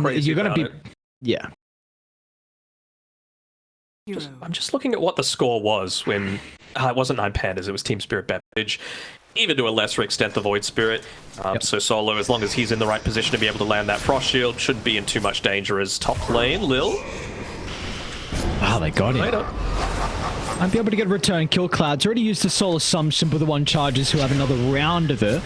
you're going to be... it. Yeah. I'm just looking at what the score was when it wasn't 9 Pandas, it was Team Spirit Beverage. Even to a lesser extent, the Void Spirit. So Solo, as long as he's in the right position to be able to land that Frost Shield, shouldn't be in too much danger as top lane. Lil. Wow, they got him. Might be able to get a return kill. Cloud's already used the Soul Assumption for the one charges who have another round of it.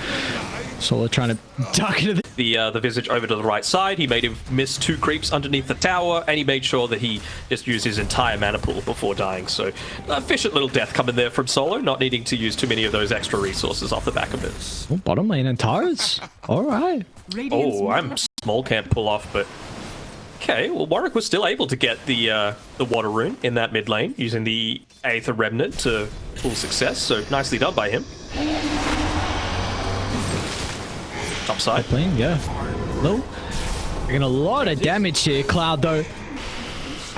Solo trying to duck into the Visage over to the right side. He made him miss 2 creeps underneath the tower, and he made sure that he just used his entire mana pool before dying. So, efficient little death coming there from Solo, not needing to use too many of those extra resources off the back of it. Oh, bottom lane and tires. All right. Oh, I'm small can't pull off, but okay. Well, Warwick was still able to get the water rune in that mid lane using the Aether Remnant to full success. So nicely done by him. Top side. Lane, yeah. Low. Getting a lot of damage here. Cloud, though.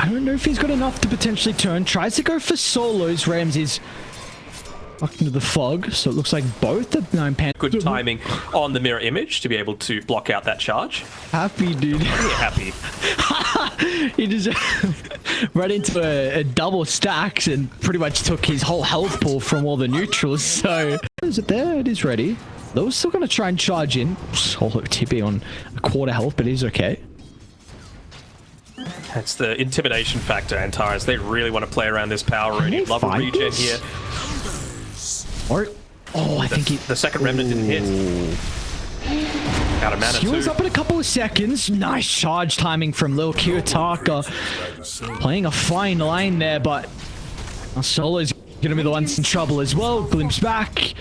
I don't know if he's got enough to potentially turn. Tries to go for solos. Ramsey's fucked into the fog, so it looks like both the 9 Pandas. Good timing on the mirror image to be able to block out that charge. Happy, dude. Yeah, happy. He just ran into a double stacks and pretty much took his whole health pool from all the neutrals. So, is it there? It is ready. Lowe's still going to try and charge in. Solo TP on a quarter health, but he's okay. That's the intimidation factor, Antares. They really want to play around this power rune. You'd love a regen here. Or, oh, I think the second remnant didn't hit. Out of mana too. He was up in a couple of seconds. Nice charge timing from Lil Kiyotaka. Playing a fine line there, but Solo's going to be the ones in trouble as well. Glimpse back.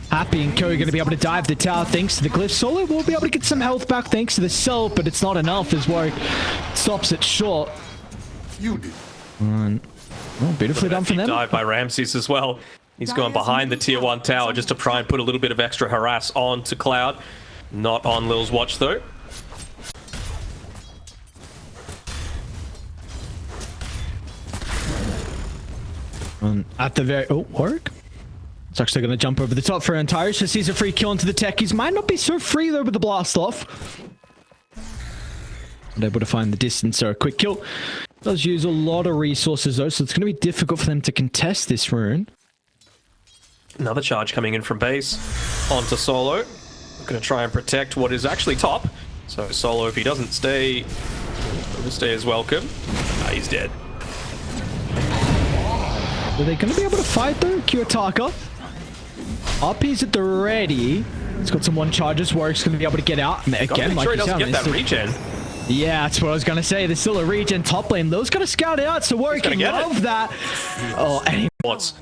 Happy and Curry going to be able to dive the tower thanks to the glyph. Solo will be able to get some health back thanks to the self, but it's not enough as Warwick stops it short. Oh, beautifully done from them. Dive by Ramses as well. He's gone behind the tier 1 tower just to try and put a little bit of extra harass on to Cloud. Not on Lil's watch though. At the very... Oh, Warwick? It's actually going to jump over the top for Antares. Just sees a free kill into the techies. Might not be so free though with the blast off. Not able to find the distance, so a quick kill. Does use a lot of resources though, so it's going to be difficult for them to contest this rune. Another charge coming in from base onto Solo. Going to try and protect what is actually top. So Solo, if he doesn't stay, he'll stay as welcome. He's dead. Are they going to be able to fight though? Kiyotaka. RP's at the ready. He's got some one charges. Warwick's going to be able to get out. Again, like sure he doesn't get that regen. Yeah, that's what I was going to say. There's still a regen top lane. Lil's going to scout it out, so Warwick can love that. Oh, and what's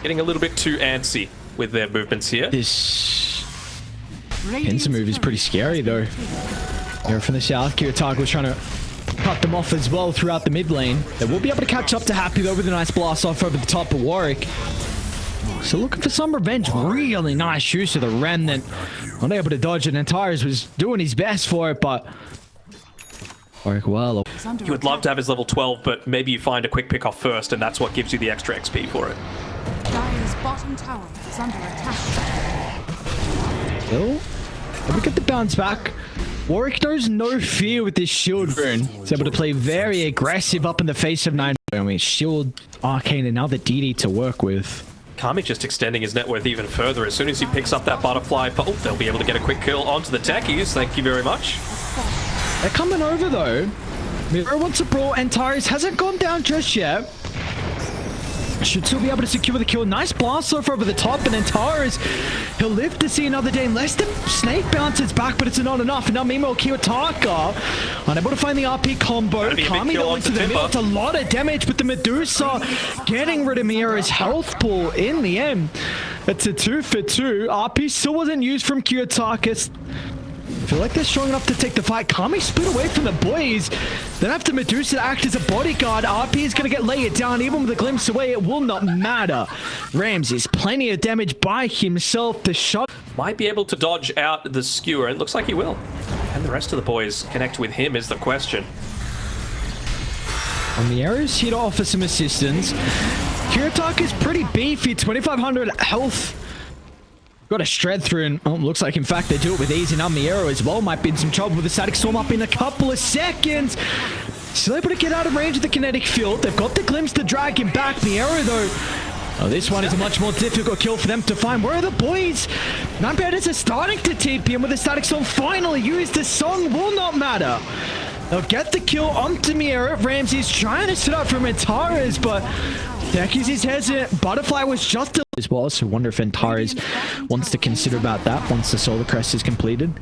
getting a little bit too antsy with their movements here. This pincer move is pretty scary though. Here from the south, Kiyotaka was trying to cut them off as well throughout the mid lane. They will be able to catch up to Happy though with a nice blast off over the top of Warwick. So looking for some revenge. Really nice use of the remnant. Not able to dodge it, and Antares was doing his best for it, but Warwick well. You would love to have his level 12, but maybe you find a quick pick off first, and that's what gives you the extra XP for it. Dire's bottom tower is under attack. Well, we get the bounce back. Warwick knows no fear with this shield rune. He's able to play very aggressive up in the face of 9. I mean, shield, arcane, and now the DD to work with. Kami just extending his net worth even further. As soon as he picks up that butterfly, they'll be able to get a quick kill onto the techies. Thank you very much. They're coming over though. Miro wants a brawl. Antares hasn't gone down just yet. Should still be able to secure the kill. Nice blast off over the top, and Antares, he'll live to see another day. Unless the snake bounces back, but it's not enough. And now Mimo Kiyotaka unable to find the RP combo. Kami going to the middle. It's a lot of damage, but the Medusa getting rid of Miro's health pool in the end. It's a 2 for 2. RP still wasn't used from Kiyotaka. I feel like they're strong enough to take the fight. Kami split away from the boys. Then after Medusa act as a bodyguard, RP is going to get laid down. Even with a glimpse away, it will not matter. Ramses, plenty of damage by himself. The shot might be able to dodge out the skewer. It looks like he will. And the rest of the boys connect with him is the question. On the arrows here to offer some assistance. Kiyotaka is pretty beefy. 2500 health. Got a shred through, and looks like in fact they do it with ease. And Miero as well might be in some trouble with the static storm up in a couple of seconds. Still able to get out of range of the kinetic field. They've got the glimpse to drag him back. Miero though, oh, this one is a much more difficult kill for them to find. Where are the boys? Nine Pandas are starting to TP him with the static storm finally used. The song will not matter. They'll get the kill onto Miero. Ramsey's trying to sit up from Antares, but Decky's is hesitant. Butterfly was just as well, so I wonder if Antares wants to consider about that once the Solar Crest is completed.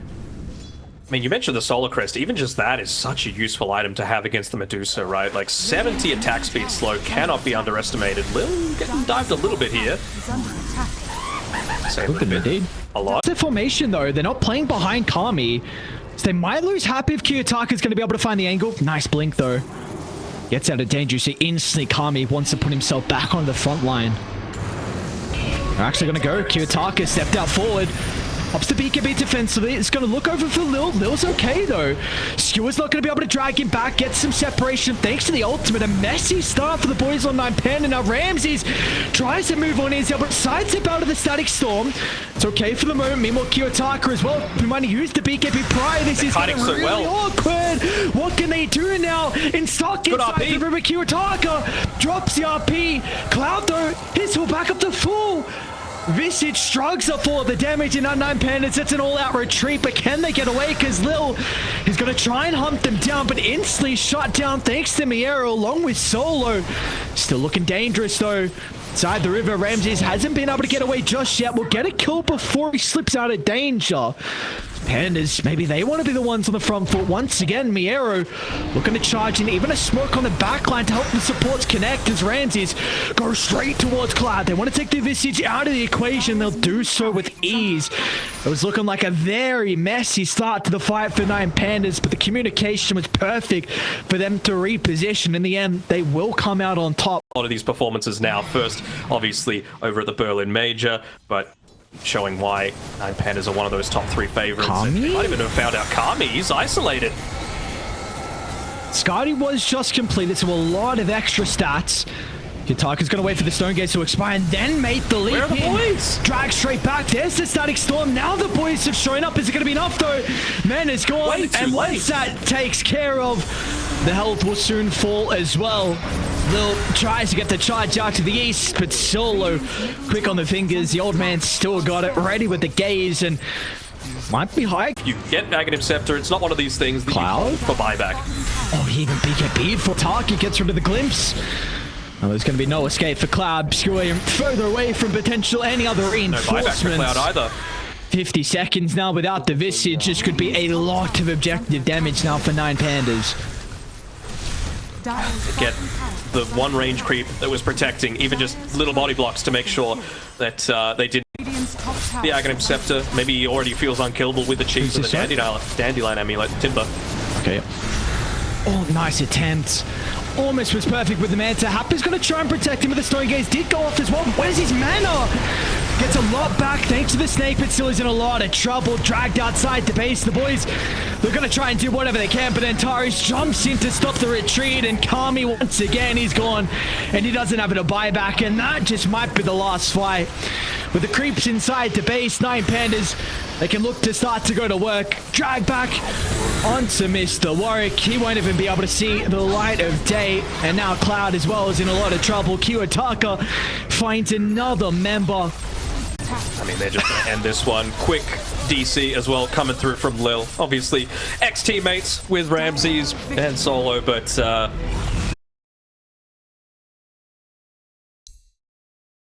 I mean, you mentioned the Solar Crest. Even just that is such a useful item to have against the Medusa, right? Like 70 attack speed slow cannot be underestimated. Lil getting dived a little bit here. Say a little bit. A lot. Their formation though, they're not playing behind Kami, so they might lose Happy if Kiyotaka's going to be able to find the angle. Nice blink though. Gets out of danger, so instantly Kami wants to put himself back on the front line. They're actually going to go. Kiyotaka stepped out forward. Ups the BKB defensively. It's going to look over for Lil. Lil's okay, though. Skewer's not going to be able to drag him back. Get some separation thanks to the ultimate. A messy start for the boys on 9 Panda. Now Ramses tries to move on his but sidestep out of the static storm. It's okay for the moment. Meanwhile, Kiyotaka as well. We might use the BKB prior. This is getting really awkward. What can they do now? In stock inside the river. Kiyotaka drops the RP. Cloud, though, his will back up to full. Visage struggles up for the damage in 9 Pandas. It's an all-out retreat, but can they get away? Because Lil is going to try and hunt them down, but instantly shot down thanks to Miero along with Solo. Still looking dangerous, though. Inside the river, Ramses hasn't been able to get away just yet. Will get a kill before he slips out of danger. Pandas, maybe they want to be the ones on the front foot once again. Miero looking to charge in, even a smoke on the backline to help the supports connect as Ramses go straight towards Cloud. They want to take the Visage out of the equation. They'll do so with ease. It was looking like a very messy start to the fight for 9 Pandas, but the communication was perfect for them to reposition. In the end, they will come out on top. A lot of these performances now, first obviously over at the Berlin Major, but showing why 9 Pandas are one of those top 3 favorites. They might even have found out Kami's isolated. Scotty was just completed, so a lot of extra stats. Kitaka's going to wait for the Stone Gates to expire and then make the leap. Where are the boys? Drag straight back. There's the static storm. Now the boys have shown up. Is it going to be enough though? Man is gone. And once that takes care of, the health will soon fall as well. Lil tries to get the charge out to the east, but Solo quick on the fingers. The old man still got it ready with the gaze and might be high. You get Negative Scepter. It's not one of these things that Cloud you for buyback. Oh, he even BKB'd for Taki. Gets rid of the glimpse. Oh, there's going to be no escape for Cloud. Skewing further away from potential any other reinforcements. No buyback for Cloud either. 50 seconds now without the Visage. This could be a lot of objective damage now for 9 Pandas. Get the one range creep that was protecting, even just little body blocks to make sure that they didn't. The Aghanim Scepter, maybe he already feels unkillable with the Chiefs and the Dandelion Amulet. Timber. Okay. Oh, nice attempt. Almost was perfect with the Manta. Happer's going to try and protect him, but the Stone Gaze did go off as well. Where's his mana? Gets a lot back thanks to the snake, but still is in a lot of trouble. Dragged outside the base. The boys, they're going to try and do whatever they can, but Antares jumps in to stop the retreat, and Kami once again, he's gone, and he doesn't have it to buy back, and that just might be the last fight. With the creeps inside the base, 9 Pandas, they can look to start to go to work. Drag back onto Mr. Warwick. He won't even be able to see the light of day. And now Cloud as well is in a lot of trouble. Kiyotaka finds another member. I mean, they're just going to end this one. Quick DC as well coming through from Lil. Obviously, ex-teammates with Ramses and Solo, but...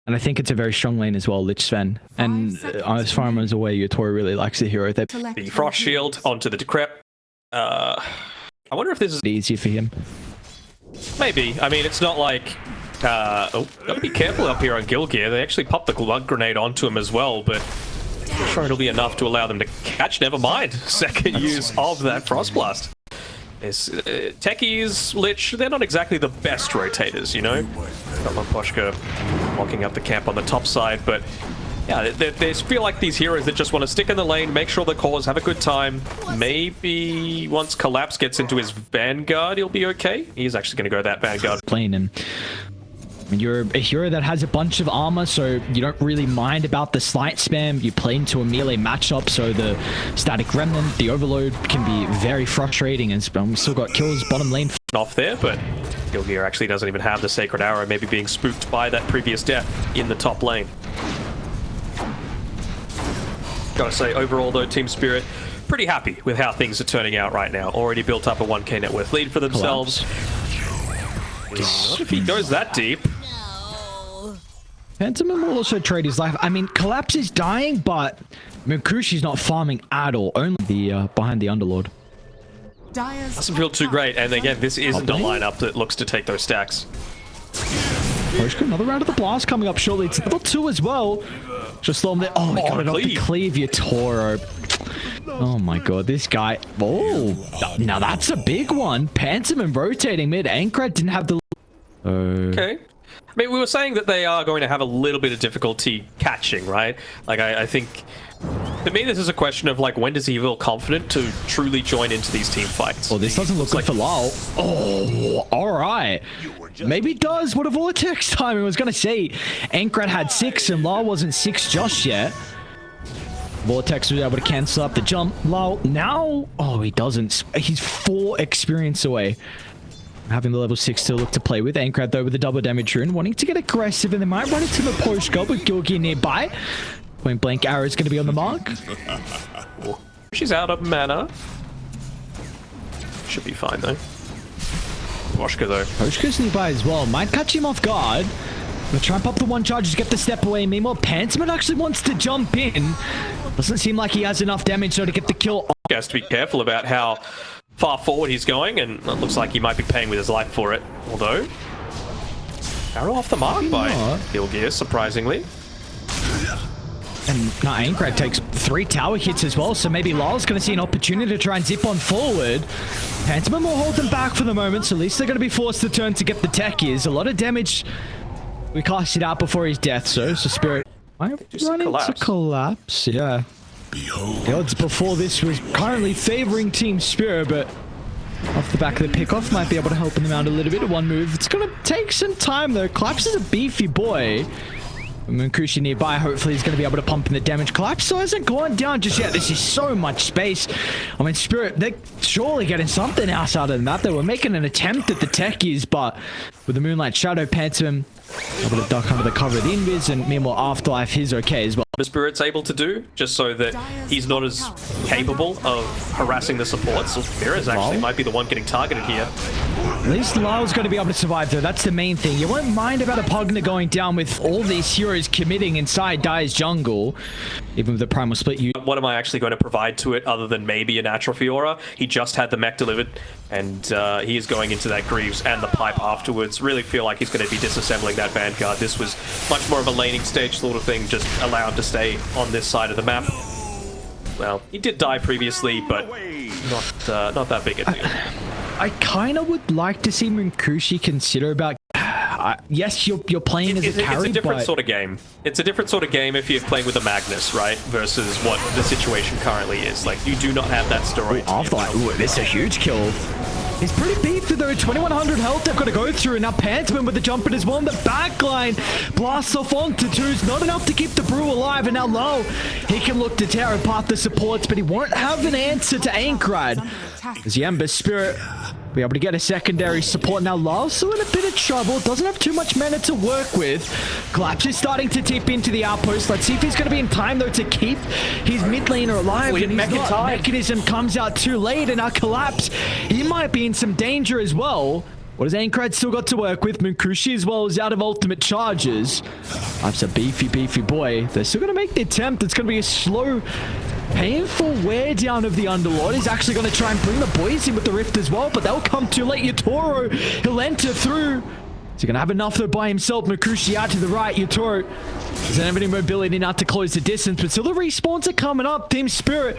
And I think it's a very strong lane as well, Lich Sven. And as far as I'm aware, Yotori really likes the hero. The Frost Shield onto the Decrep. I wonder if this is easier for him. Maybe. I mean, it's not like... oh, gotta be careful up here on Guild Gear. They actually popped the Glug Grenade onto him as well, but I'm not sure it'll be enough to allow them to catch. Never mind. Second use of that Frost Blast. Techies, Lich, they're not exactly the best rotators, you know? Got Lomposhka locking up the camp on the top side, but yeah, they feel like these heroes that just want to stick in the lane, make sure the cores have a good time. Maybe once Collapse gets into his Vanguard, he'll be okay. He's actually going to go that Vanguard. Playing him. I mean, you're a hero that has a bunch of armor, so you don't really mind about the slight spam. You play into a melee matchup, so the static remnant, the overload can be very frustrating, and we still got kills bottom lane. Off there, but Gilgear actually doesn't even have the Sacred Arrow, maybe being spooked by that previous death in the top lane. Gotta say, overall though, Team Spirit pretty happy with how things are turning out right now. Already built up a 1k net worth lead for themselves. Not if he goes that deep. Phantom will also trade his life. I mean, Collapse is dying, but Mukushi's not farming at all. Only the behind the Underlord. Doesn't feel too great, and again, this isn't a lineup that looks to take those stacks. Another round of the blast coming up shortly. It's level 2 as well. Just slow him there. Oh, he got it off the cleave, your Toro. Oh my god, this guy. Oh, now that's a big one. Pantomim rotating mid. Ankrad didn't have the. Okay. I mean, we were saying that they are going to have a little bit of difficulty catching, right? Like, I think, to me, this is a question of, like, when does he feel confident to truly join into these team fights? Oh, this doesn't look good for Lal. Oh, all right. Maybe it does. What a vortex time. I was going to say, Ankrad had 6 and Lal wasn't 6 just yet. Vortex was able to cancel up the jump. Lal, now... Oh, he doesn't. He's 4 experience away. Having the level 6 to look to play with. Ankrad, though, with the double damage rune. Wanting to get aggressive, and they might run into the post gob with Gilgear nearby. Point blank arrow is going to be on the mark. She's out of mana. Should be fine, though. Voshka, though. Voshka's nearby as well. Might catch him off guard. Gonna try and pop the one charge to get the step away. Meanwhile, Pantomim actually wants to jump in. Doesn't seem like he has enough damage, though, to get the kill. He has to be careful about how far forward he's going, and it looks like he might be paying with his life for it. Although, arrow off the mark by Gilgear, surprisingly. And now Ankrad takes 3 tower hits as well, so maybe Lal's going to see an opportunity to try and zip on forward. Pantomim will hold them back for the moment, so at least they're going to be forced to turn to get the techies. A lot of damage. We cast it out before his death, so Spirit might run into collapse. Yeah. The odds before this was currently favoring Team Spirit, but off the back of the pickoff might be able to help them out a little bit. One move. It's going to take some time, though. Collapse is a beefy boy. Munkushi nearby, hopefully he's going to be able to pump in the damage. Collapse still hasn't gone down just yet. This is so much space. I mean, Spirit, they're surely getting something else out of the map. They were making an attempt at the techies, but with the Moonlight Shadow, Pantomim able to duck under the cover of the invis, and meanwhile, Afterlife, he's okay as well. The Spirit's able to do, just so that he's not as capable of harassing the supports. So Mirrors actually might be the one getting targeted here. At least Lal's going to be able to survive, though. That's the main thing. You won't mind about a Pugna going down with all these heroes committing inside Dire's jungle. Even with the Primal Split, what am I actually going to provide to it other than maybe a natural Fiora? He just had the mech delivered, and he is going into that Greaves and the pipe afterwards. Really feel like he's going to be disassembling that Vanguard. This was much more of a laning stage sort of thing, just allowed to stay on this side of the map. Well, he did die previously, but not that big a deal. I kind of would like to see Munkushi consider about... yes, you're playing as a carry, it's a different sort of game. It's a different sort of game if you're playing with a Magnus, right? Versus what the situation currently is. Like, you do not have that story. This is a huge kill. He's pretty beefy though, 2100 health they've got to go through, and now Pantomim with the jump in as well in the backline. Blasts off onto twos, not enough to keep the Brew alive, and now Low, he can look to tear apart the supports, but he won't have an answer to Ankrad. As the Ember Spirit be able to get a secondary support. Now Lowe's still in a bit of trouble, doesn't have too much mana to work with. Collapse is starting to tip into the outpost. Let's see if he's going to be in time though to keep his mid laner alive. And he's not. Mechanism comes out too late, and now Collapse, he might be in some danger as well. What has Ankrad still got to work with? Munkushi as well is out of ultimate charges. That's a beefy boy. They're still going to make the attempt. It's going to be a slow, painful wear down of the Underlord. He's actually going to try and bring the boys in with the Rift as well, but they'll come too late. Yatoro, he'll enter through. Is he going to have enough though by himself? Munkushi out to the right. Yatoro doesn't have any mobility now to close the distance, but still the respawns are coming up. Team Spirit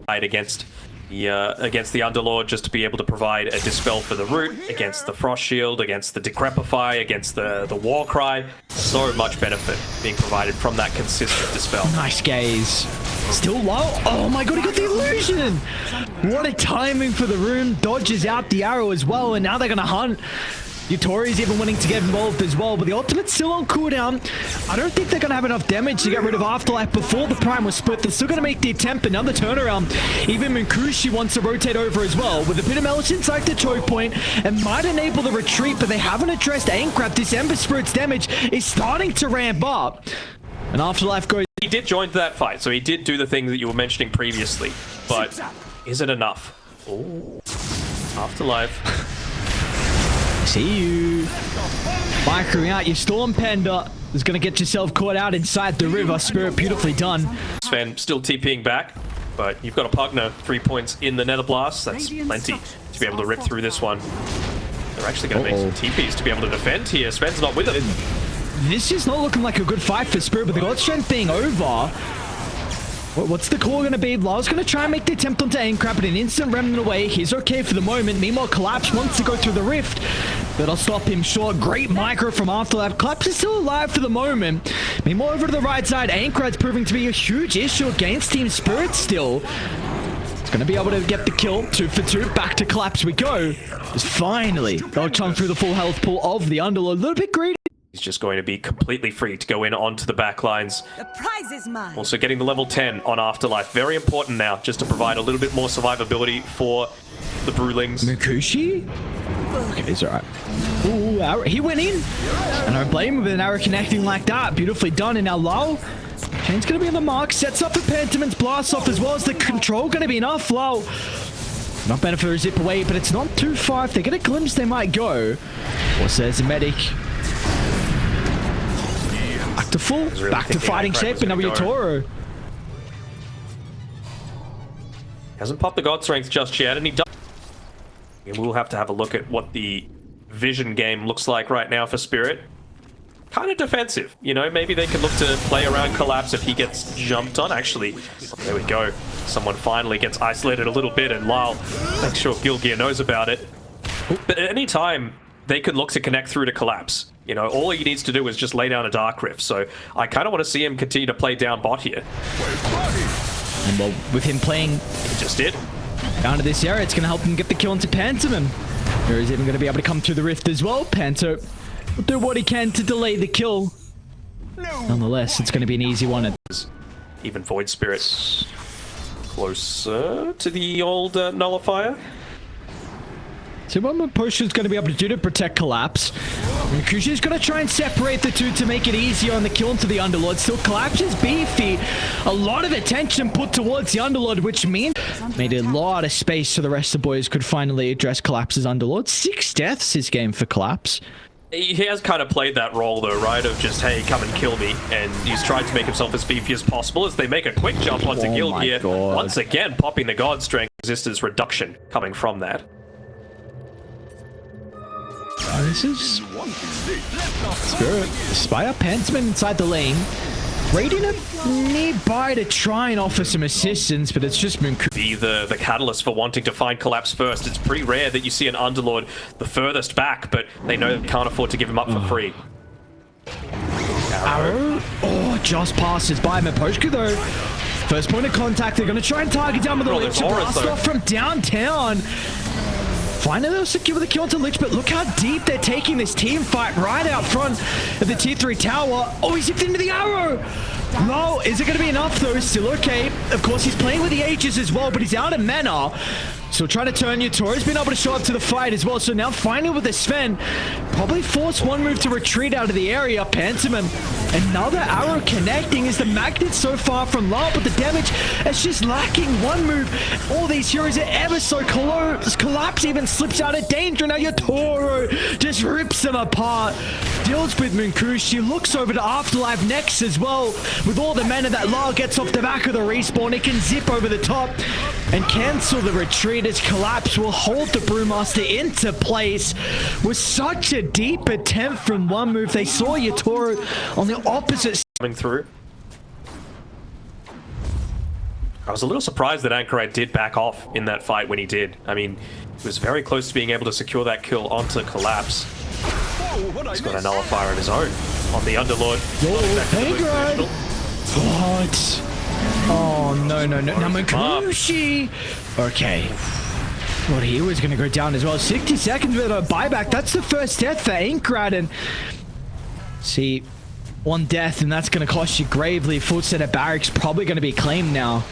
against the Underlord, just to be able to provide a dispel for the root, against the Frost Shield, against the Decrepify, against the War Cry. So much benefit being provided from that consistent dispel. Nice gaze. Still low. Oh my god, he got the illusion. What a timing for the rune. Dodges out the arrow as well, and now they're going to hunt Yutori's even wanting to get involved as well, but the ultimate's still on cooldown. I don't think they're going to have enough damage to get rid of Afterlife before the Prime was split. They're still going to make the attempt, another turnaround. Even Munkushi wants to rotate over as well. With a bit of Melch inside the choke point, and might enable the retreat, but they haven't addressed Aincrad. This Ember Spirit's damage is starting to ramp up. And Afterlife goes... He did join that fight, so he did do the thing that you were mentioning previously. But is it enough? Oh, Afterlife. See you. Microing out your Storm Panda is going to get yourself caught out inside the river. Spirit beautifully done. Sven still TPing back, but you've got a Pugner 3 points in the Nether Blast. That's plenty to be able to rip through this one. They're actually going to make some TPs to be able to defend here. Sven's not with him. This is not looking like a good fight for Spirit, but the God Strength being over. What's the call going to be? Lau's going to try and make the attempt onto Aincrad, but an instant remnant away. He's okay for the moment. Meanwhile, Collapse wants to go through the rift, but I'll stop him short. Great micro from Afterlife. Collapse is still alive for the moment. Meanwhile, over to the right side, Aincrad's proving to be a huge issue against Team Spirit still. It's going to be able to get the kill. 2 for 2. Back to Collapse we go. Just finally, they'll chunk through the full health pool of the Underlord. A little bit greedy. He's just going to be completely free to go in onto the back lines. The prize is mine. Also getting the level 10 on Afterlife. Very important now, just to provide a little bit more survivability for the Brewlings. Munkushi? Okay, he's alright. Ooh, arrow. He went in. And I don't blame him with an arrow connecting like that. Beautifully done. And now Lau. Chain's going to be on the mark. Sets up a Pentamon's blast off as well as the control going to be enough. Lau. Not better for a zip away, but it's not too far. If they get a glimpse, they might go. Also, there's a medic. Back to full, really back to fighting shape, and now Yotoro. Hasn't popped the God Strength just yet, and he does. We'll have to have a look at what the vision game looks like right now for Spirit. Kind of defensive, you know, maybe they can look to play around Collapse if he gets jumped on. Actually, there we go. Someone finally gets isolated a little bit, and Lyle makes sure Gilgear knows about it. But at any time, they could look to connect through to Collapse. You know, all he needs to do is just lay down a Dark Rift. So I kind of want to see him continue to play down bot here. And well, with him playing... He just did. Down to this area, it's going to help him get the kill into Pantomim. There is even going to be able to come through the rift as well. Panto will do what he can to delay the kill. Nonetheless, it's going to be an easy one. Even Void Spirit closer to the old Nullifier. So what Potion's going to be able to do to protect Collapse. Munkushi's going to try and separate the two to make it easier on the kill into the Underlord. Still, Collapse is beefy. A lot of attention put towards the Underlord, which means made a lot of space so the rest of the boys could finally address Collapse's Underlord. 6 deaths this game for Collapse. He has kind of played that role though, right? Of just, hey, come and kill me. And he's tried to make himself as beefy as possible as they make a quick jump onto Gilgear. Once again, popping the God Strength resistance reduction coming from that. This is Spirit. Spire Pantsman inside the lane. Radiant nearby to try and offer some assistance, but it's just Munkushi. Be the catalyst for wanting to find Collapse first. It's pretty rare that you see an Underlord the furthest back, but they know they can't afford to give him up for free. Arrow. Oh, just passes by Miposhka though. First point of contact. They're going to try and target down with the Lich. Blast off from downtown. Finally, they'll secure the kill onto Lich, but look how deep they're taking this team fight right out front of the tier 3 tower. Oh, he zipped into the arrow. No, is it going to be enough though? Still okay. Of course, he's playing with the Aegis as well, but he's out of mana. So trying to turn Yotoro's been able to show up to the fight as well. So now finally with the Sven, probably force one move to retreat out of the area. Pantomim, another arrow connecting is the magnet so far from Lar, but the damage is just lacking one move. All these heroes are ever so close. Collapse even slips out of danger. Now Yotoro just rips them apart. Deals with Munkushi, looks over to Afterlife next as well. With all the mana that Lar gets off the back of the respawn, it can zip over the top and cancel the retreat as Collapse will hold the Brewmaster into place with such a deep attempt from one move. They saw Yotoro on the opposite coming through. I was a little surprised that Anchorite did back off in that fight when he did. I mean, he was very close to being able to secure that kill onto Collapse. He's got a Nullifier of his own on the Underlord. What? Oh, no. Now Munkushi. Okay. Thought he was going to go down as well. 60 seconds with a buyback. That's the first death for Ainkrad. And see, one death, and that's going to cost you gravely. Full set of barracks probably going to be claimed now.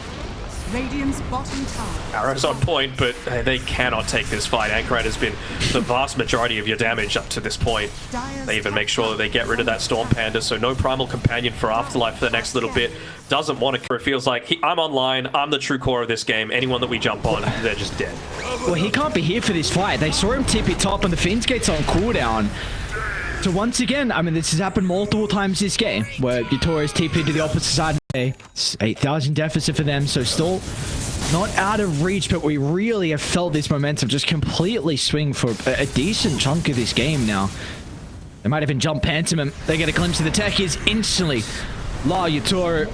Radiant's bottom tower. Arrows on point, but they cannot take this fight. Ainkrad has been the vast majority of your damage up to this point. They even make sure that they get rid of that Storm Panda, so no Primal Companion for Afterlife for the next little bit. Doesn't want to. It feels like I'm online, I'm the true core of this game. Anyone that we jump on, they're just dead. Well, he can't be here for this fight. They saw him TP top and the Fiend's Gate's on cooldown. So once again, I mean, this has happened multiple times this game, where Vittoria's TP to the opposite side. It's 8,000 deficit for them, so still not out of reach, but we really have felt this momentum just completely swing for a decent chunk of this game now. They might even jump Pantomim. They get a glimpse of the techies instantly. La Yutoro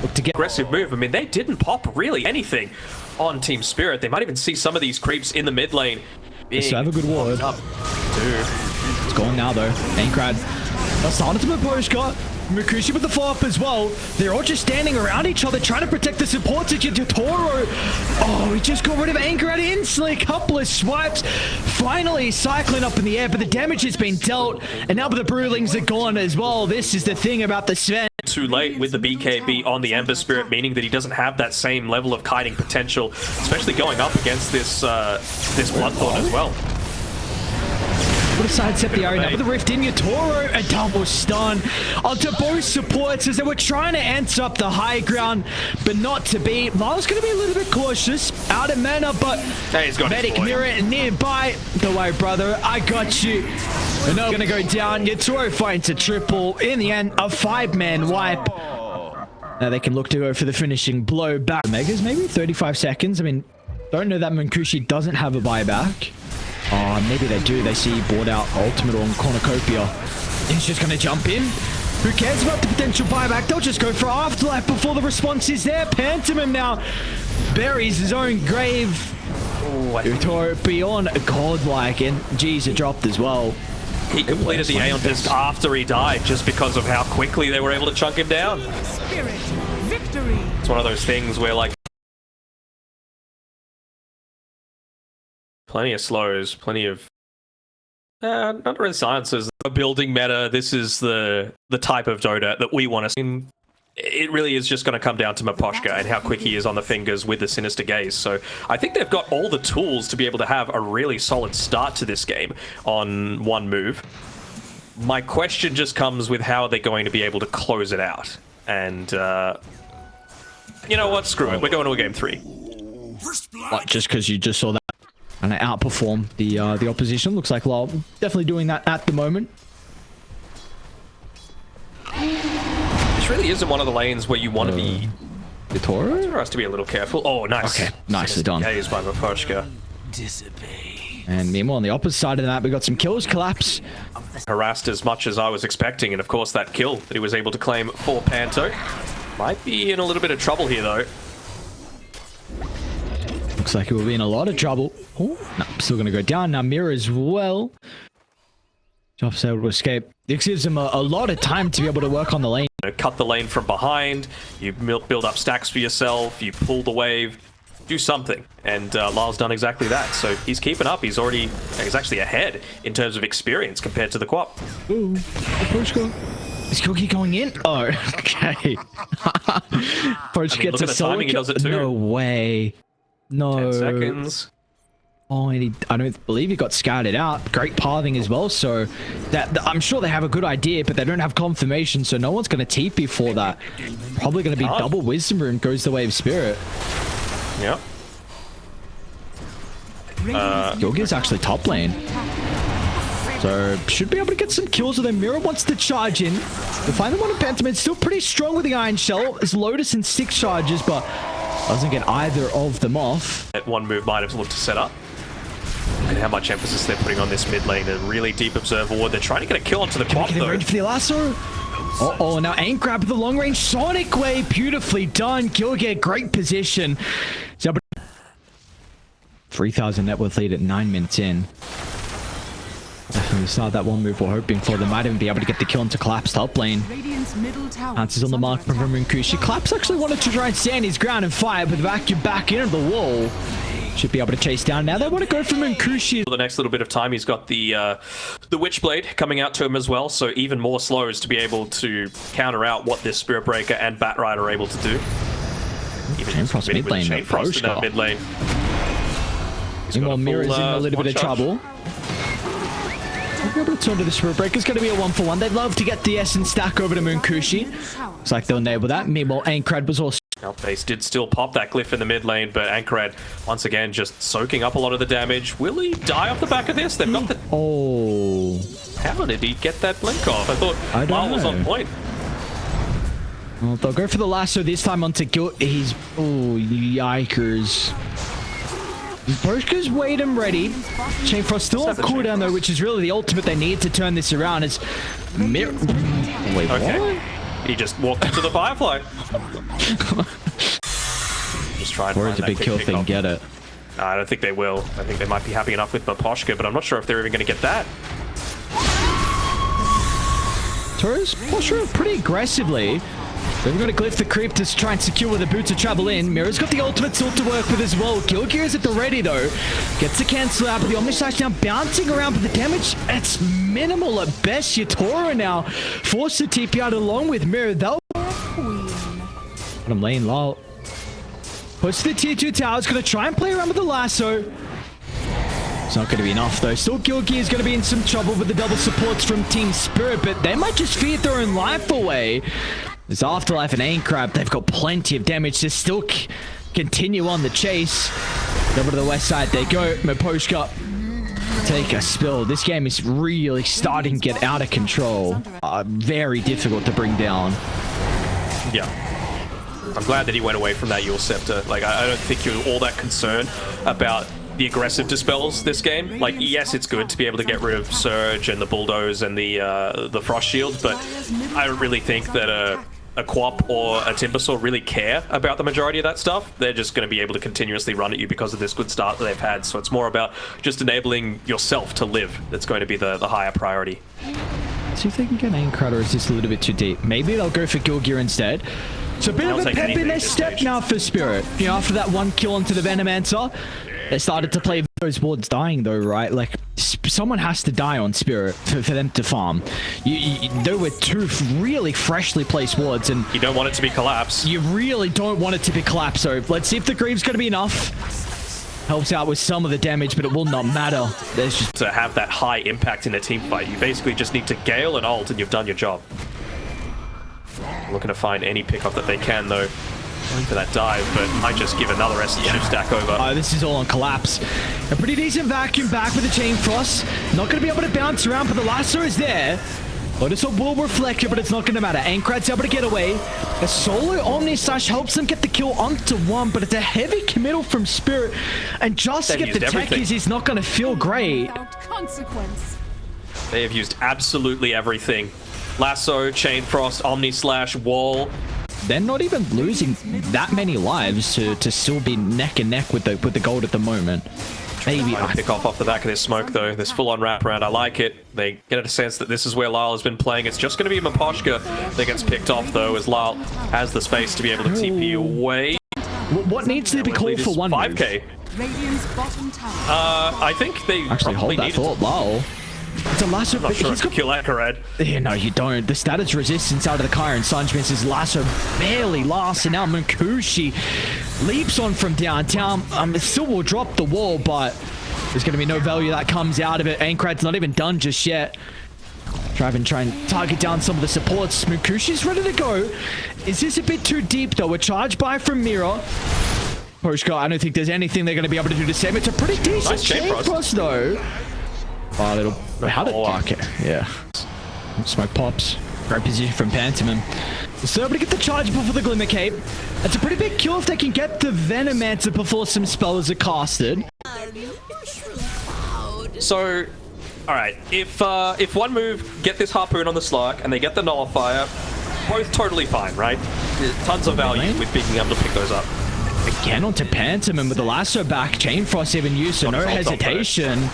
look to get aggressive move. I mean, they didn't pop really anything on Team Spirit. They might even see some of these creeps in the mid lane. So have a good ward. Up. Dude. It's gone now though. Ainkrad. That's the ultimate Boschka. Mukushi with the follow-up as well. They're all just standing around each other trying to protect the supports at Toro. Oh, he just got rid of Ainkrad instantly. Couple of swipes. Finally cycling up in the air, but the damage has been dealt. And now the Brewlings are gone as well. This is the thing about the Sven. Too late with the BKB on the Ember Spirit, meaning that he doesn't have that same level of kiting potential, especially going up against this Bloodthorn as well. What a sidestep the area now with the Rift in. Toro, a double stun onto both supports as they were trying to answer up the high ground, but not to be. Lyle's going to be a little bit cautious, out of mana, but he's got Medic mirror nearby. Don't worry, brother, I got you. And now going to go down. Toro finds a triple. In the end, a 5-man wipe. Now they can look to go for the finishing blow back. Megas, maybe 35 seconds. I mean, don't know that Munkushi doesn't have a buyback. Oh, maybe they do. They see bought out ultimate on Cornucopia. He's just going to jump in. Who cares about the potential buyback? They'll just go for Afterlife before the response is there. Pantomim now buries his own grave. Toro beyond godlike, and G's are dropped as well. He completed the Aeon Disc after he died just because of how quickly they were able to chunk him down. Spirit victory. It's one of those things where, like, plenty of slows, plenty of not really silences. A building meta. This is the type of Dota that we want to see. It really is just going to come down to Maposhka and how quick he is on the fingers with the Sinister Gaze. So I think they've got all the tools to be able to have a really solid start to this game on one move. My question just comes with how they're going to be able to close it out. And you know what? Screw it. We're going to a game 3. What, just because you just saw that and I outperform the opposition? Looks like Lyle definitely doing that at the moment. This really isn't one of the lanes where you want to be. Toro? For us to be a little careful. Oh, nice. Okay, nicely done. Gaze by Maposhka. And meanwhile, on the opposite side of that, we got some kills collapse. Harassed as much as I was expecting, and of course that kill that he was able to claim for Panto. Might be in a little bit of trouble here, though. Looks like he will be in a lot of trouble. Oh, no, still going to go down. Now Mira as well. Job's able to escape. This gives him a lot of time to be able to work on the lane. Cut the lane from behind, you build up stacks for yourself, you pull the wave, do something. And Lyle's done exactly that. So he's keeping up. He's actually ahead in terms of experience compared to the Quap. Ooh, Pochka. Is Cookie going in? Oh, okay. Poch gets a solo timing, he does it too. No way. No. 10 seconds. Oh, and I don't believe he got scouted out. Great pathing as well, so I'm sure they have a good idea, but they don't have confirmation, so no one's going to TP for that. Probably going to be double Wisdom Rune goes the way of Spirit. Yep. Yogi's actually top lane. So should be able to get some kills with him. Mira wants to charge in. The final one of Pentiment still pretty strong with the Iron Shell. It's Lotus in 6 charges, but doesn't get either of them off. That one move might have looked to set up. And how much emphasis they're putting on this mid lane. A really deep observer ward. They're trying to get a kill onto the Quap, though. Ready for the lasso. Uh-oh, now Ainkrad with the long range Sonic Wave. Beautifully done. Gilgit, great position. 3,000 net worth lead at 9 minutes in. Definitely start that one move we're hoping for. They might even be able to get the kill into Collapse top lane. Answers on the mark from Munkushi. Collapse actually wanted to try and stand his ground and fight, but vacuum back into the wall. Should be able to chase down. Now they want to go for Munkushi. For the next little bit of time, he's got the Witchblade coming out to him as well, so even more slows to be able to counter out what this Spirit Breaker and Batrider are able to do. Chain Frost mid lane. Chain Frost in that mid lane. Meanwhile, Mira's in a little bit of trouble. Be able to turn to the Spirit Breaker. It's going to be a 1-for-1. They'd love to get the Essence stack over to Munkushi. Looks like they'll enable that. Meanwhile, Ankrad was also... Outbase did still pop that glyph in the mid lane, but Ankrad, once again, just soaking up a lot of the damage. Will he die off the back of this? They've got the... Oh. How did he get that blink off? I thought Lyle was on point. Well, they'll go for the lasso this time onto Gil. He's... Oh, yikers. Boshka's weighed him ready. Chain Frost still on cooldown though, which is really the ultimate they need to turn this around. It's Wait, okay. What? He just walked into the Firefly. Just try and Or find is a that big kill thing, off. get it. I don't think they will. I think they might be happy enough with Maposhka, but I'm not sure if they're even going to get that. Torres posture pretty aggressively. They've got to glyph the creep to try and secure where the boots to travel in. Mira's got the ultimate tilt to work with as well. Gilgear's at the ready though. Gets the cancel out, but the Omnislash now bouncing around, but the damage, it's minimal at best. Yatora now forced to TP out along with Mira. They'll... Bottom lane, lol. Push to the tier 2 tower. It's going to try and play around with the lasso. It's not going to be enough though. Still, Gilgear is going to be in some trouble with the double supports from Team Spirit, but they might just feed their own life away. There's Afterlife and Aincrab. They've got plenty of damage to still continue on the chase. Over to the west side they go. Maposhka take a spill. This game is really starting to get out of control. Very difficult to bring down. Yeah. I'm glad that he went away from that Yule Scepter. Like, I don't think you're all that concerned about the aggressive dispels this game. Like, yes, it's good to be able to get rid of Surge and the Bulldoze and the Frost Shield, but I don't really think that a Quap or a Timbersaw really care about the majority of that stuff. They're just going to be able to continuously run at you because of this good start that they've had. So it's more about just enabling yourself to live that's going to be the higher priority. See if they can get Aincrad, or is this a little bit too deep? Maybe they'll go for Gilgear instead. It's a bit of a pep in their step now for Spirit. You know, after that one kill onto the Venomancer, they started to play those wards dying though, right? Like, someone has to die on Spirit for them to farm. There were two really freshly placed wards, and you don't want it to be collapse. You really don't want it to be collapse. So let's see if the Greave's going to be enough. Helps out with some of the damage, but it will not matter. There's just to have that high impact in a team fight, you basically just need to Gale and ult, and you've done your job. Looking to find any pickup that they can though. Going for that dive, but might just give another SHIP stack over. Oh, this is all on collapse. A pretty decent vacuum back with the Chain Frost. Not going to be able to bounce around, but the lasso is there. Lotus will reflect it, but it's not going to matter. Aincrad's able to get away. A solo Omnislash helps them get the kill onto one, but it's a heavy committal from Spirit. And just to get the techies is not going to feel great. They have used absolutely everything. Lasso, Chain Frost, Omnislash, Wall. They're not even losing that many lives to still be neck and neck with the gold at the moment. Maybe I pick off the back of this smoke though. This full-on wraparound, I like it. They get a sense that this is where Lyle has been playing. It's just going to be Maposhka that gets picked off though, as Lyle has the space to be able to TP away. What needs to be called for one 5k? I think they actually hold that thought, Lyle. It's a lasso. I'm not sure he's got kill Ankarad. Yeah, no, you don't. The status resistance out of the Kyron Sunge misses. Lasso barely lasts, and now Munkushi leaps on from downtown. It still will drop the wall, but there's going to be no value that comes out of it. Aincrad's not even done just yet. Try and target down some of the supports. Munkushi's ready to go. Is this a bit too deep, though? A charge buy from Mira. Poshka, I don't think there's anything they're going to be able to do to save. It's a pretty decent nice chain frost, though. Oh, little... How did... Okay, yeah. Smoke pops. Great position from Pantomime. So able to get the charge before the Glimmer Cape. That's a pretty big kill if they can get the Venomancer before some spells are casted. So, alright, if one move, get this Harpoon on the Slark, and they get the Nullifier, both totally fine, right? Tons of value with being able to pick those up. Again onto Pantomime with the lasso back. Chain Frost even used, so no hesitation.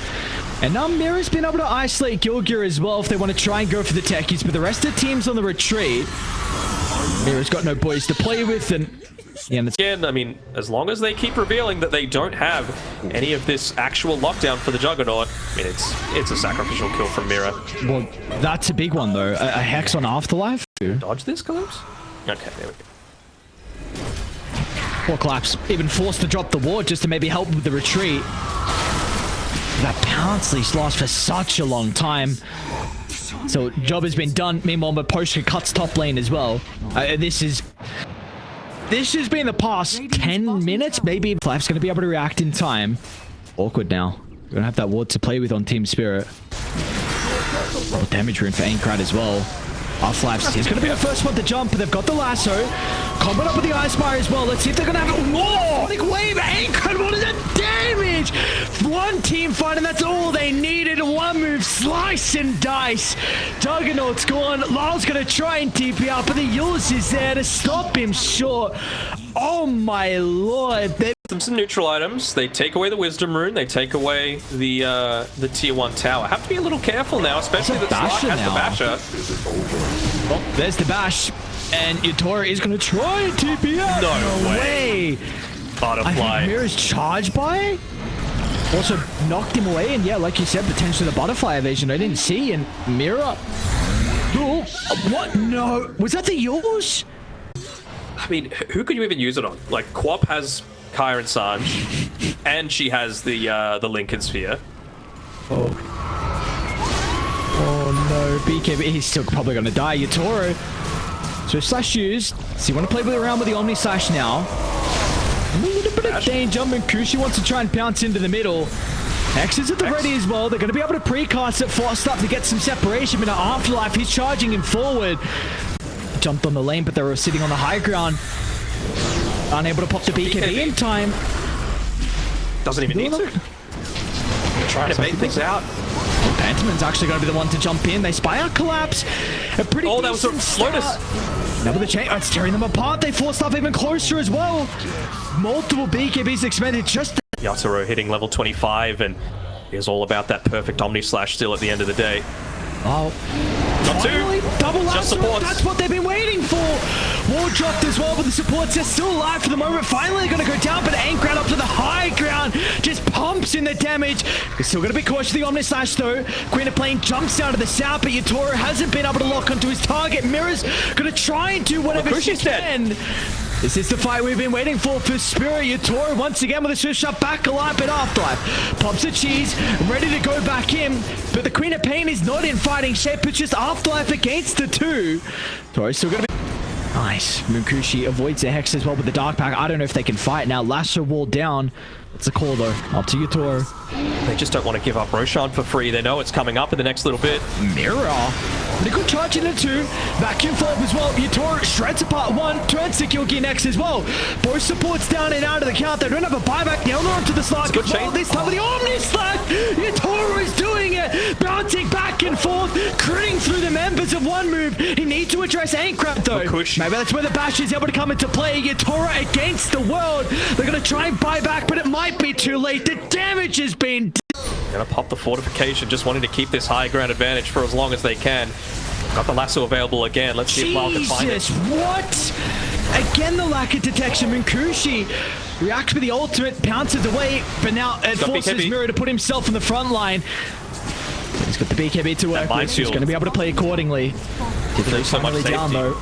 And now Mira's been able to isolate Gilgear as well if they want to try and go for the techies, but the rest of the team's on the retreat. Mira's got no boys to play with, and Yeah, and Again, I mean, as long as they keep revealing that they don't have any of this actual lockdown for the Juggernaut, I mean, it's a sacrificial kill from Mira. well, that's a big one though. A Hex on Afterlife. Dodge this, Collapse? Okay, there we go. Poor Collapse, even forced to drop the ward just to maybe help with the retreat. That pounce leash lasts for such a long time. So job has been done. Meanwhile, Maposhka cuts top lane as well. This has been the past 10 minutes. Maybe Life's going to be able to react in time. Awkward now. We're going to have that ward to play with on Team Spirit. Oh, damage rune for Aincrad as well. Half-Life is going to be the first one to jump, but they've got the lasso. Combat up with the Ice Fire as well. Let's see if they're going to have it. Whoa! Big wave! Aincrad, what is that damage? One team fight, and that's all they needed. One move, slice and dice. Juggernaut's gone. Lyle's going to try and TP out, but the Euless is there to stop him short. Oh my lord. Some neutral items. They take away the Wisdom Rune. They take away the Tier 1 tower. Have to be a little careful now, especially that Slark has the Basher. Oh, there's the bash. And Yutora is going to try and TP out. No way. Butterfly. I think Mira's charged by. Also knocked him away. And yeah, like you said, potentially the butterfly evasion I didn't see. And Mira. Oh, what? No. Was that the yours? I mean, who could you even use it on? Like, Quap has Kaya and Sanj, and she has the Lincoln Sphere. Oh no, BKB, he's still probably going to die. Yutoro. So slash used. So you want to play around with the Omni Slash now. A little bit of danger. Kushi wants to try and pounce into the middle. X is at the ready as well. They're going to be able to precast it, forced up to get some separation. But in Afterlife, he's charging him forward. Jumped on the lane, but they were sitting on the high ground. Unable to pop the BKB in time. Doesn't even need to. Trying to bait things out. Pantoman's actually going to be the one to jump in. They spy out Collapse. A pretty that was a Lotus. Now with the chain, it's tearing them apart. They forced up even closer as well. Multiple BKBs expended just. Yatoro hitting level 25, and is all about that perfect Omni Slash still at the end of the day. Oh. Not two. Double just supports. That's what they've been waiting for. Ward dropped as well, but the supports are still alive for the moment. Finally going to go down, but Aincrad up to the high ground. Just pumps in the damage. They're still going to be cautious of the Omni Slash though. Queen of Plane jumps down to the south, but Yutoro hasn't been able to lock onto his target. Mira's going to try and do whatever she can. This is the fight we've been waiting for Spirit. Yutoro once again with a swift shot back alive at Afterlife. Pops the cheese, ready to go back in. But the Queen of Pain is not in fighting shape. It's just Afterlife against the two. Toro's still going to be... Nice. Munkushi avoids the Hex as well with the Dark Pack. I don't know if they can fight now. Lasso wall down. What's the call though? Up to Yutoro. They just don't want to give up Roshan for free. They know it's coming up in the next little bit. Mirror. Pretty good charge into two. Back and forth as well. Yutoro shreds apart one. Turns to kill gear next as well. Both supports down and out of the count. They don't have a buyback. They'll onto the Slark as well. This time with the Omni Slash. Yutoro is doing it. Bouncing back and forth. Critting through the members of one move. He needs to address Aincrad though. Maybe that's where the bash is able to come into play. Yutoro against the world. They're going to try and buy back, but it might be too late. The damage has been... Gonna pop the fortification, just wanting to keep this high ground advantage for as long as they can. Got the lasso available again. Let's see if Lyle can find it. What? Again, the lack of detection. Munkushi reacts with the ultimate, pounces away, but now it forces Mira to put himself in the front line. He's got the BKB to work with. He's going to be able to play accordingly. There's so much safety. Down though.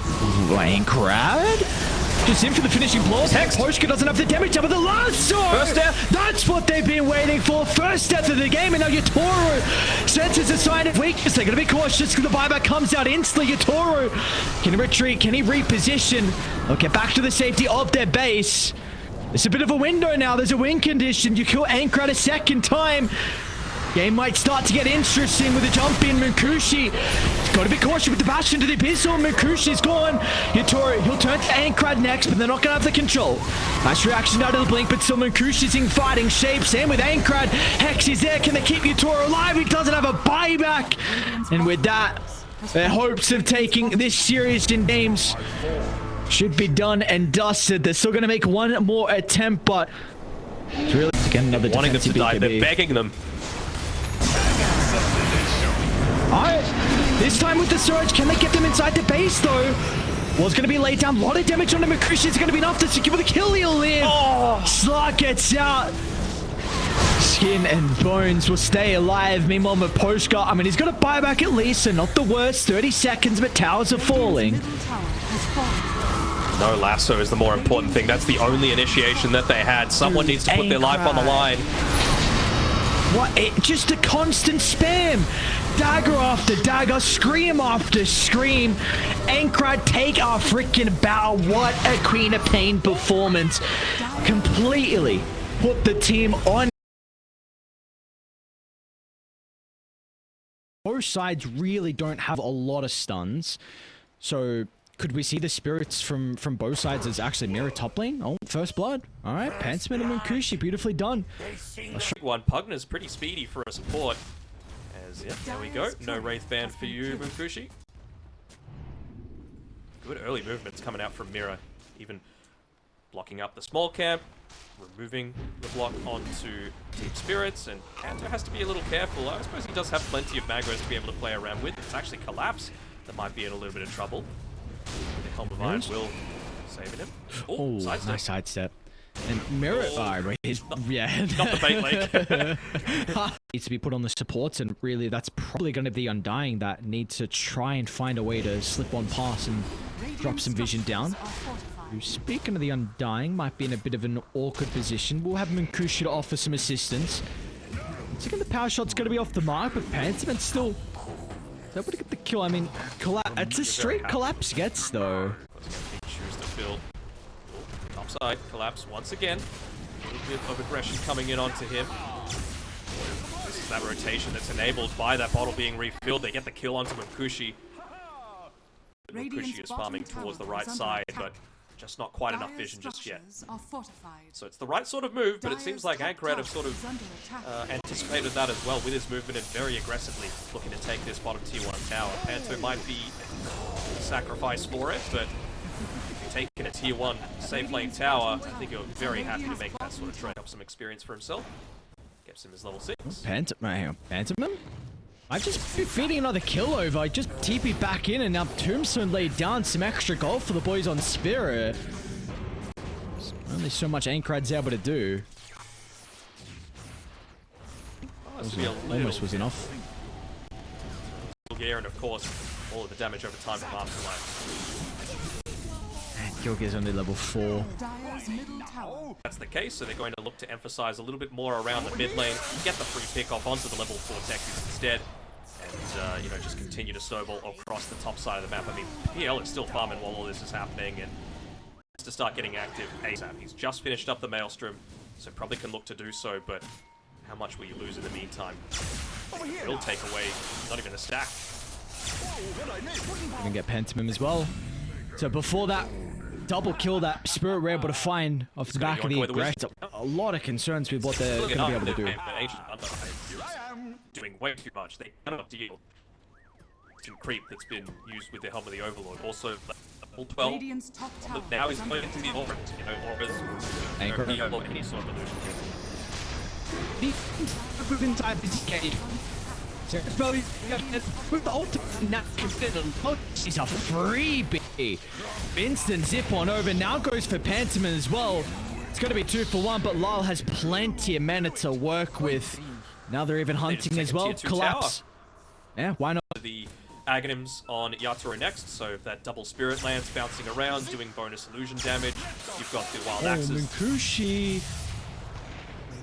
Aincrad? Just in for the finishing blows. Poshka doesn't have the damage up with the lasso. First death. That's what they've been waiting for. First death of the game, and now Yutoro senses a sign of weakness. They're going to be cautious because the buyback comes out instantly. Yutoro can he retreat? Can he reposition? They'll get back to the safety of their base. It's a bit of a window now. There's a win condition. You kill Aincrad a second time. Game might start to get interesting with a jump in. Munkushi got to be cautious with the bash into the abyssal. Munkushi's gone. Yutoro, he'll turn to Aincrad next, but they're not going to have the control. Nice reaction out of the blink, but still Munkushi's in fighting shape. Same with Aincrad. Hex is there. Can they keep Yutoro alive? He doesn't have a buyback. And with that, their hopes of taking this series in games should be done and dusted. They're still going to make one more attempt, but it's really again another wanting them to die. They're begging them. Alright, this time with the surge, can they get them inside the base though? Was going to be laid down. A lot of damage on him. Christian's going to be enough to secure the kill. He'll live. Oh. Slark gets out. Skin and bones will stay alive. Meanwhile, Maposhka, I mean, he's got to buy back at least, so not the worst. 30 seconds, but towers are falling. No lasso is the more important thing. That's the only initiation that they had. Someone needs to put their life on the line. What? Just a constant spam. Dagger after dagger, scream after scream. Ankrad take our freaking bow. What a Queen of Pain performance. Completely put the team on. Both sides really don't have a lot of stuns. So could we see the spirits from both sides as actually mirror top lane? Oh, first blood. All right, Pantsman and Munkushi, beautifully done. One Pugner's pretty speedy for a support. As yeah, there we go. No Wraith Band for you, Munkushi. Good early movements coming out from Mira, even blocking up the small camp, removing the block onto Team Spirits, and Kanto has to be a little careful. I suppose he does have plenty of Magros to be able to play around with. It's actually Collapse that might be in a little bit of trouble. The Helm of Iron will saving him. Oh, sidestep. Nice sidestep. And Mirror, yeah. Not the bait leg. Needs to be put on the supports, and really that's probably going to be Undying that needs to try and find a way to slip one pass and drop some vision down. Who, speaking of the Undying, might be in a bit of an awkward position. We'll have Munkushi to offer some assistance. Second, the power shot's going to be off the mark, but Pantsman still able to get the kill. I mean, it's a straight Collapse gets, though. Choose to fill. Upside, Collapse once again. A little bit of aggression coming in onto him. This is that rotation that's enabled by that bottle being refilled. They get the kill onto Munkushi. Munkushi is farming towards the right side, but just not quite enough vision just yet. So it's the right sort of move, but it seems like Ankrad have sort of anticipated that as well with his movement and very aggressively looking to take this bottom tier 1 tower. Panto might be sacrificed for it, but if you're taking a tier 1 safe lane tower, I think you're very happy to make that sort of trade up some experience for himself. Gets him his level 6. Pantomim? I just feeding another kill over. I just TP back in and now Tombstone laid down some extra gold for the boys on Spirit. There's only so much Ankrad's able to do. Almost was enough. Gear and of course all of the damage over time from Afterlife. Gilgear's only level 4. That's the case, so they're going to look to emphasize a little bit more around the mid lane, get the free pick off onto the level 4 techies instead, and you know, just continue to snowball across the top side of the map. I mean, PL is still farming while all this is happening, and has to start getting active ASAP. He's just finished up the Maelstrom, so probably can look to do so, but how much will you lose in the meantime? He'll take away not even a stack. We're gonna get Pantomim as well. So before that double kill that Spirit were able to find off the back of the aggression, a lot of concerns with what they're going to be able to do. Doing way too much. They cannot deal with creep that's been used with the Helm of the Overlord. Also, level 12. Now he's going into the auras. You know, auras. Any sort of illusion. Moving time is engaged. With the ultimate now considered, she's a freebie. Instant zip on over, now goes for Pantomim as well. It's going to be 2 for 1, but Lyle has plenty of mana to work with. Now they're even hunting as well. Collapse. Yeah, why not? The Aghanims on Yatoro next, so that double Spirit lands bouncing around, doing bonus illusion damage. You've got the Wild Axes. Munkushi.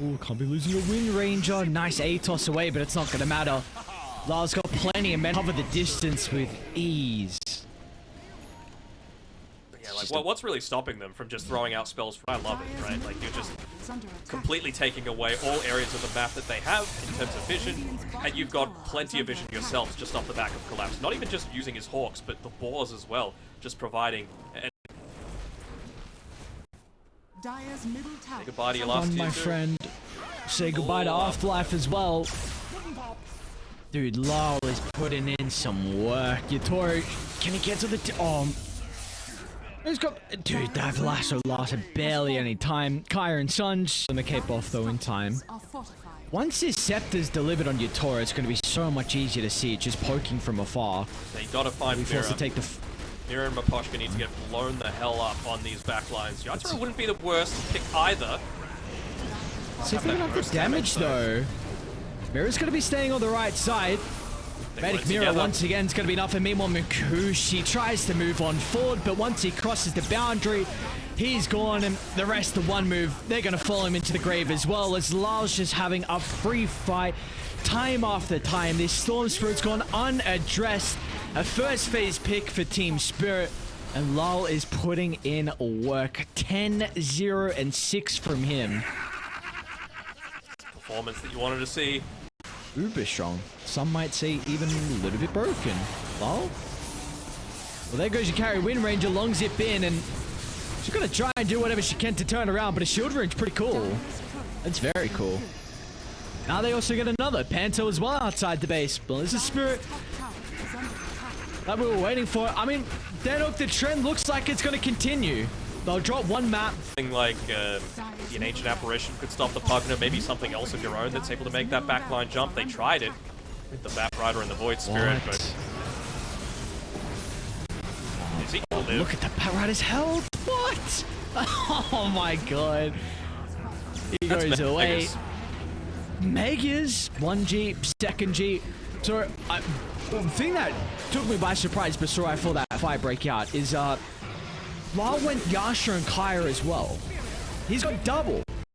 Ooh, can't be losing a Wind Ranger. Nice A-toss away, but it's not going to matter. Lyle's got plenty of men cover the distance with ease. Yeah, like, what's really stopping them from just throwing out spells? I love it, right? Like, you're just completely taking away all areas of the map that they have in terms of vision, and you've got plenty of vision yourselves just off the back of Collapse. Not even just using his Hawks, but the Boars as well, just providing... Say goodbye to your last tier, my friend. Say goodbye to Afterlife as well. Dude, Lyle is putting in some work. Yatoro, can he get to the... he's got... Dude, that lasso lasted barely any time. Kaya and Sunj on the cape off though in time. Once his Scepter's delivered on Yatoro, it's going to be so much easier to see it just poking from afar. They gotta find Mirror. To take the... Mira and Maposhka need to get blown the hell up on these backlines. Yatoro wouldn't be the worst pick either. See if we can have the damage though. Mira's going to be staying on the right side. Medic Mira once again is going to be enough, and meanwhile Mukushi tries to move on forward, but once he crosses the boundary, he's gone, and the rest of one move, they're going to follow him into the grave as well, as Lyle's just having a free fight time after time. This Storm Spirit's gone unaddressed. A first phase pick for Team Spirit, and Lyle is putting in work. 10-0-6 from him. Performance that you wanted to see. Uber strong. Some might say even a little bit broken. Well, there goes your carry win ranger, long zip in, and she's gonna try and do whatever she can to turn around, but a shield range pretty cool. That's very cool. Now they also get another Panto as well outside the base. Well, this is Spirit that we were waiting for. I mean, Denok, the trend looks like it's gonna continue. They'll drop one map. Something like an Ancient Apparition could stop the Pugner, maybe something else of your own that's able to make that backline jump. They tried it with the Bat Rider and the Void Spirit, but... Is he gonna live? Look at the Bat Rider's health! What? Oh my god. He goes away. Megas, 1G, 2nd G. So, the thing that took me by surprise before I saw that fight break out is, Lyle went Yasha and Kyra as well. He's got double.